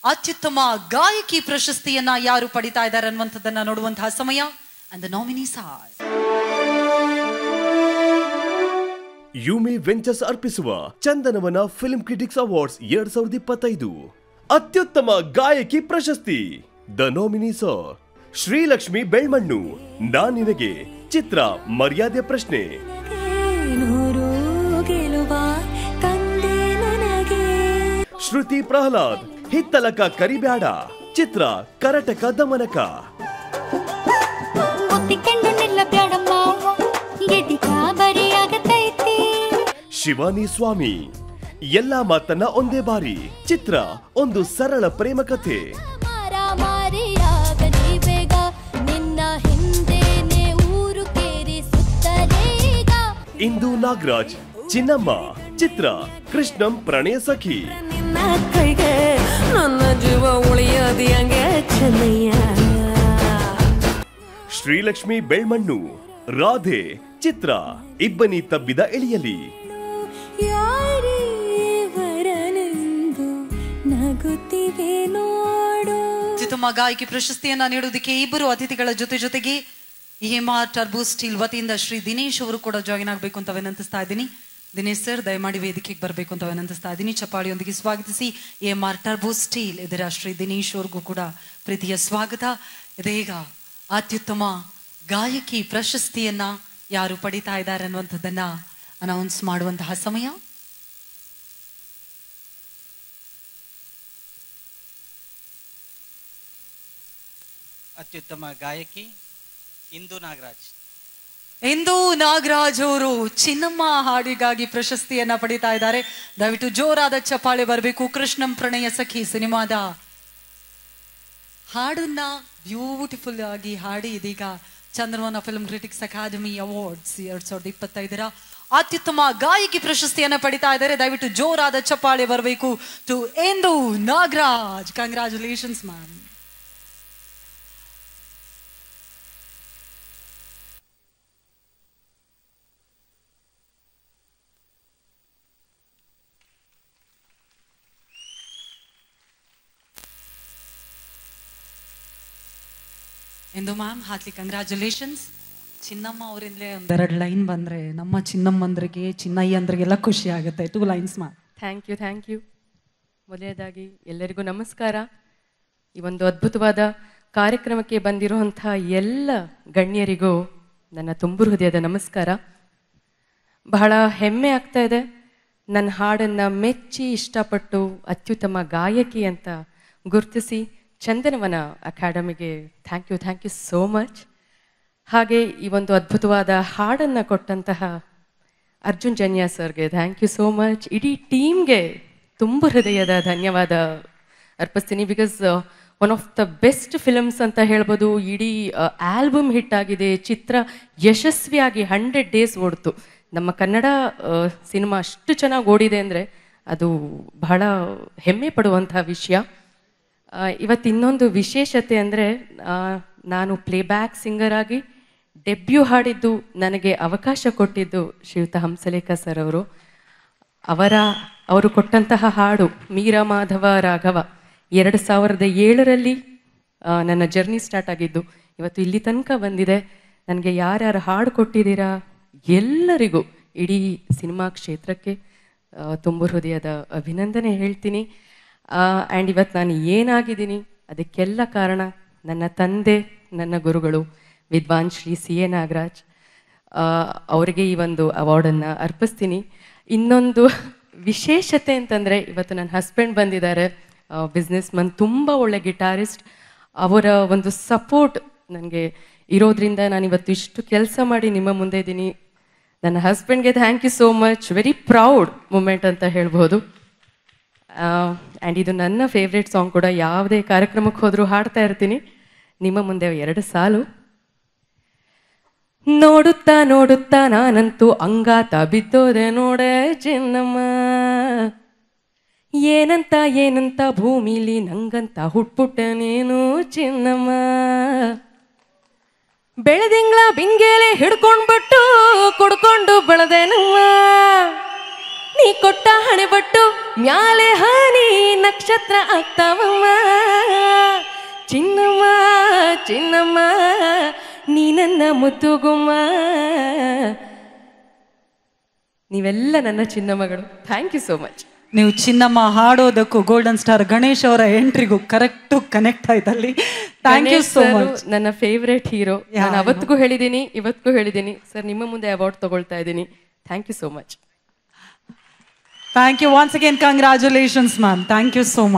ಅತ್ಯುತ್ತಮ ಗಾಯಕಿ ಪ್ರಶಸ್ತಿಯನ್ನ ಯಾರು ಪಡಿತಾ ಇದ್ದಾರೆ ಅನ್ನುವಂಥದ್ದನ್ನ ನೋಡುವಂತಹ ಸಮಯ. And the nominees are Yumi ventures ಅರ್ಪಿಸುವ ಚಂದನವನ ಫಿಲ್ಮ್ ಕ್ರಿಟಿಕ್ಸ್ ಅವಾರ್ಡ್ಸ್ 2025 ಅತ್ಯುತ್ತಮ ಗಾಯಕಿ ಪ್ರಶಸ್ತಿ. The nominees are Shrilakshmi Belmannu, ನಾನ್ ನಿನಗೆ, ಚಿತ್ರ ಮರ್ಯಾದೆ ಪ್ರಶ್ನೆ. ಶ್ರುತಿ ಪ್ರಹ್ಲಾದ್, ಹಿತ್ತಲಕ ಕರಿಬ್ಯಾಡ, ಚಿತ್ರ ಕರಟಕ ದಮನಕ. ಶಿವಾನಿ ಸ್ವಾಮಿ, ಎಲ್ಲಾ ಮಾತನ್ನ ಒಂದೇ ಬಾರಿ, ಚಿತ್ರ ಒಂದು ಸರಳ ಪ್ರೇಮ ಕಥೆ. ಇಂದು ನಾಗರಾಜ್, ಚಿನ್ನಮ್ಮ, ಚಿತ್ರ ಕೃಷ್ಣಂ ಪ್ರಣಯ ಸಖಿ. ಶ್ರೀಲಕ್ಷ್ಮಿ ಬೆಳ್ಮಣ್ಣು, ರಾಧೆ, ಚಿತ್ರ ಇಬ್ಬನಿ ತಬ್ಬಿದ ಎಳಿಯಲಿ. ಅತ್ಯುತ್ತಮ ಗಾಯಕಿ ಪ್ರಶಸ್ತಿಯನ್ನ ನೀಡುವುದಕ್ಕೆ ಇಬ್ಬರು ಅತಿಥಿಗಳ ಜೊತೆಗೆ EMR ಟರ್ಬೋ ಸ್ಟೀಲ್ ವತಿಯಿಂದ ಶ್ರೀ ದಿನೇಶ್ ಅವರು ಕೂಡ ಜಾಯಿನ್ ಆಗಬೇಕು ಅಂತ ವಿನಂತಿಸ್ತಾ ಇದ್ದೀನಿ. ದಿನೇಶ್ ಸರ್ ದಯಮಾಡಿ ವೇದಿಕೆಗೆ ಬರಬೇಕು ಅಂತ ವಿನಂತಿಸ್ತಾ ಇದ್ದೀನಿ. ಚಪ್ಪಾಳಿಯೊಂದಿಗೆ ಸ್ವಾಗತಿಸಿ. EMR ಟರ್ಬೋ ಸ್ಟೀಲ್ ಇದರ ಶ್ರೀ ದಿನೇಶ್ ಅವ್ರಿಗೂ ಕೂಡ ಪ್ರೀತಿಯ ಸ್ವಾಗತ. ಇದೀಗ ಅತ್ಯುತ್ತಮ ಗಾಯಕಿ ಪ್ರಶಸ್ತಿಯನ್ನ ಯಾರು ಪಡಿತಾ ಇದ್ದಾರೆ ಅನ್ನುವಂಥದ್ದನ್ನ ಅನೌನ್ಸ್ ಮಾಡುವಂತಹ ಸಮಯ. ಅತ್ಯುತ್ತಮ ಗಾಯಕಿ ಇಂದು ನಾಗರಾಜ್. ಇಂದು ನಾಗರಾಜ್ ಅವರು ಚಿನ್ನಮ್ಮ ಹಾಡಿಗಾಗಿ ಪ್ರಶಸ್ತಿಯನ್ನ ಪಡಿತಾ ಇದ್ದಾರೆ. ದಯವಿಟ್ಟು ಜೋರಾದ ಚಪ್ಪಾಳೆ ಬರಬೇಕು. ಕೃಷ್ಣಂ ಪ್ರಣಯ ಸಖಿ ಸಿನಿಮಾದ ಹಾಡನ್ನ ಬ್ಯೂಟಿಫುಲ್ ಆಗಿ ಹಾಡಿ ಇದೀಗ Chandravana film critics academy awards 2025 ಅತ್ಯುತ್ತಮ ಗಾಯಕಿ ಪ್ರಶಸ್ತಿಯನ್ನ ಪಡಿತಾ ಇದ್ದಾರೆ. ದಯವಿಟ್ಟು ಜೋರಾದ ಚಪ್ಪಾಳೆ ಬರಬೇಕು to Indu Nagaraj. Congratulations ma'am. Indu ma'am heartily congratulations. Chinnamma ಅವರಿಂದಲೇ ಒಂದೆರಡು ಲೈನ್ ಬಂದರೆ ನಮ್ಮ ಚಿನ್ನಮ್ಮಂದ್ರಿಗೆ ಚಿನ್ನಯ್ಯಂದ್ರಿಗೆಲ್ಲ ಖುಷಿ ಆಗುತ್ತೆ. 2 ಲೈನ್ಸ್ ಮ್ಯಾಮ್. Thank you. ಮೊದಲನೇದಾಗಿ ಎಲ್ಲರಿಗೂ ನಮಸ್ಕಾರ. ಈ ಒಂದು ಅದ್ಭುತವಾದ ಕಾರ್ಯಕ್ರಮಕ್ಕೆ ಬಂದಿರುವಂಥ ಎಲ್ಲ ಗಣ್ಯರಿಗೂ ನನ್ನ ತುಂಬು ಹೃದಯದ ನಮಸ್ಕಾರ. ಬಹಳ ಹೆಮ್ಮೆ ಆಗ್ತಾ ಇದೆ. ನನ್ನ ಹಾಡನ್ನು ಮೆಚ್ಚಿ ಇಷ್ಟಪಟ್ಟು ಅತ್ಯುತ್ತಮ ಗಾಯಕಿ ಅಂತ ಗುರುತಿಸಿ ಚಂದನವನ ಅಕಾಡೆಮಿಗೆ ಥ್ಯಾಂಕ್ ಯು ಸೋ ಮಚ್. ಹಾಗೆ ಈ ಒಂದು ಅದ್ಭುತವಾದ ಹಾಡನ್ನು ಕೊಟ್ಟಂತಹ ಅರ್ಜುನ್ ಜನ್ಯ ಸರ್ಗೆ ಥ್ಯಾಂಕ್ ಯು ಸೋ ಮಚ್. ಇಡೀ ಟೀಮ್ಗೆ ತುಂಬ ಹೃದಯದ ಧನ್ಯವಾದ ಅರ್ಪಿಸ್ತೀನಿ. Because one of the best films ಅಂತ ಹೇಳ್ಬೋದು. ಇಡೀ ಆಲ್ಬಮ್ ಹಿಟ್ ಆಗಿದೆ. ಚಿತ್ರ ಯಶಸ್ವಿಯಾಗಿ 100 days ಓಡ್ತು. ನಮ್ಮ ಕನ್ನಡ ಸಿನಿಮಾ ಅಷ್ಟು ಚೆನ್ನಾಗಿ ಓಡಿದೆ ಅಂದರೆ ಅದು ಬಹಳ ಹೆಮ್ಮೆ ಪಡುವಂಥ ವಿಷಯ. ಇವತ್ತು ಇನ್ನೊಂದು ವಿಶೇಷತೆ ಅಂದರೆ ನಾನು ಪ್ಲೇಬ್ಯಾಕ್ ಸಿಂಗರ್ ಆಗಿ ಡೆಬ್ಯೂ ಹಾಡಿದ್ದು ನನಗೆ ಅವಕಾಶ ಕೊಟ್ಟಿದ್ದು ಶ್ರೀಯುತ ಹಂಸಲೇಖ ಸರ್ ಅವರು. ಅವರು ಕೊಟ್ಟಂತಹ ಹಾಡು ಮೀರಾ ಮಾಧವ ರಾಘವ 2007 ನನ್ನ ಜರ್ನಿ ಸ್ಟಾರ್ಟ್ ಆಗಿದ್ದು ಇವತ್ತು ಇಲ್ಲಿ ತನಕ ಬಂದಿದೆ. ನನಗೆ ಯಾರ್ಯಾರು ಹಾಡು ಕೊಟ್ಟಿದ್ದೀರಾ ಎಲ್ಲರಿಗೂ ಇಡೀ ಸಿನಿಮಾ ಕ್ಷೇತ್ರಕ್ಕೆ ತುಂಬ ಹೃದಯದ ಅಭಿನಂದನೆ ಹೇಳ್ತೀನಿ. ಆ್ಯಂಡ್ ಇವತ್ತು ನಾನು ಏನಾಗಿದ್ದೀನಿ ಅದಕ್ಕೆಲ್ಲ ಕಾರಣ ನನ್ನ ತಂದೆ, ನನ್ನ ಗುರುಗಳು ವಿದ್ವಾನ್ ಶ್ರೀ CA ನಾಗರಾಜ್ ಅವರಿಗೆ ಈ ಒಂದು ಅವಾರ್ಡನ್ನು ಅರ್ಪಿಸ್ತೀನಿ. ಇನ್ನೊಂದು ವಿಶೇಷತೆ ಅಂತಂದರೆ ಇವತ್ತು ನನ್ನ ಹಸ್ಬೆಂಡ್ ಬಂದಿದ್ದಾರೆ, ಬಿಸ್ನೆಸ್ ಮನ್, ತುಂಬ ಒಳ್ಳೆ ಗಿಟಾರಿಸ್ಟ್. ಅವರ ಒಂದು ಸಪೋರ್ಟ್ ನನಗೆ ಇರೋದ್ರಿಂದ ನಾನು ಇವತ್ತು ಇಷ್ಟು ಕೆಲಸ ಮಾಡಿ ನಿಮ್ಮ ಮುಂದೆ ಇದ್ದೀನಿ. ನನ್ನ ಹಸ್ಬೆಂಡ್ಗೆ thank you so much. Very proud moment ಅಂತ ಹೇಳ್ಬೋದು. ಆ್ಯಂಡ್ ಇದು ನನ್ನ ಫೇವ್ರೆಟ್ ಸಾಂಗ್ ಕೂಡ. ಯಾವುದೇ ಕಾರ್ಯಕ್ರಮಕ್ಕೆ ಹೋದರೂ ಹಾಡ್ತಾ ಇರ್ತೀನಿ. ನಿಮ್ಮ ಮುಂದೆ 2 ಸಾಲು. ನೋಡುತ್ತಾ ನೋಡುತ್ತಾ ನಾನಂತೂ ಅಂಗಾತ ಬಿದ್ದೋದೆ ನೋಡೆ ಚಿನ್ನಮ್ಮ, ಏನಂತ ಭೂಮಿಲಿ ನಂಗಂತ ಹುಟ್ಬಿಟ್ಟೆ ನೀನು ಚಿನ್ನಮ್ಮ, ಬೆಳೆದಿಂಗ್ಳ ಬಿಂಗೇಲೆ ಹಿಡ್ಕೊಂಡ್ಬಿಟ್ಟು ಕುಡ್ಕೊಂಡು ಬೆಳೆದೆ ನಮ್ಮ, ನೀ ಕೊಟ್ಟ ಹಣೆಬಟ್ಟು ಮ್ಯಾಲೆ ಹಾನಿ ನಕ್ಷತ್ರ ಆಗ್ತಾವಮ್ಮ ಚಿನ್ನಮ್ಮ ಚಿನ್ನಮ್ಮ ನೀ ನನ್ನ ಮುತ್ತುಗುಮ್ಮ. ನೀವೆಲ್ಲ ನನ್ನ ಚಿನ್ನಮ್ಮಗಳು. Thank you so much. ನೀವು ಚಿನ್ನಮ್ಮ ಹಾಡೋದಕ್ಕೂ ಗೋಲ್ಡನ್ ಸ್ಟಾರ್ ಗಣೇಶ್ ಅವರ ಎಂಟ್ರಿಗೂ ಕರೆಕ್ಟ್ ಕನೆಕ್ಟ್ ಆಯ್ತಲ್ಲಿ. Thank you so much. ನನ್ನ ಫೇವ್ರೆಟ್ ಹೀರೋ. ನಾನು ಅವತ್ತಿಗೂ ಹೇಳಿದ್ದೀನಿ, ಇವತ್ತಿಗೂ ಹೇಳಿದ್ದೀನಿ ಸರ್, ನಿಮ್ಮ ಮುಂದೆ ಅವಾರ್ಡ್ ತಗೊಳ್ತಾ ಇದ್ದೀನಿ. Thank you so much. Thank you once again. Congratulations, ma'am. Thank you so much.